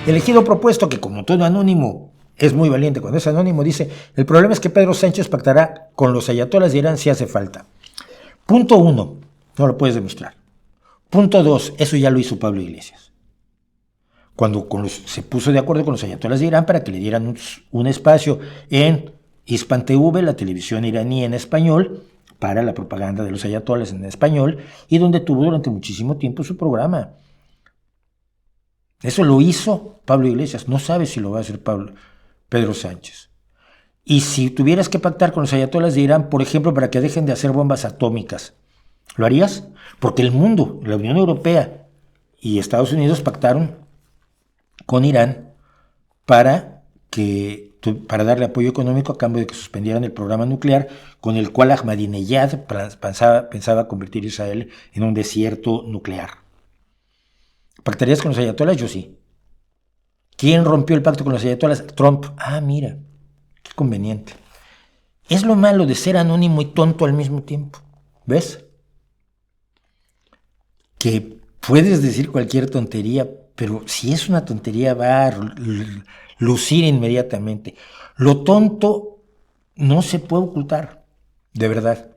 El ejido propuesto, que como todo anónimo es muy valiente cuando es anónimo, dice: el problema es que Pedro Sánchez pactará con los ayatolas de Irán si hace falta. Punto 1, no lo puedes demostrar. Punto 2, eso ya lo hizo Pablo Iglesias. Cuando se puso de acuerdo con los ayatolas de Irán para que le dieran un espacio en Hispan TV, la televisión iraní en español, para la propaganda de los ayatolas en español, y donde tuvo durante muchísimo tiempo su programa. Eso lo hizo Pablo Iglesias, no sabe si lo va a hacer Pedro Sánchez. Y si tuvieras que pactar con los ayatolas de Irán, por ejemplo, para que dejen de hacer bombas atómicas, ¿lo harías? Porque el mundo, la Unión Europea y Estados Unidos pactaron con Irán para darle apoyo económico a cambio de que suspendieran el programa nuclear, con el cual Ahmadinejad pensaba convertir a Israel en un desierto nuclear. ¿Pactarías con los ayatolas? Yo sí. ¿Quién rompió el pacto con los ayatolas? Trump. Ah, mira, qué conveniente. Es lo malo de ser anónimo y tonto al mismo tiempo. ¿Ves? Que puedes decir cualquier tontería, pero si es una tontería va a lucir inmediatamente. Lo tonto no se puede ocultar, de verdad.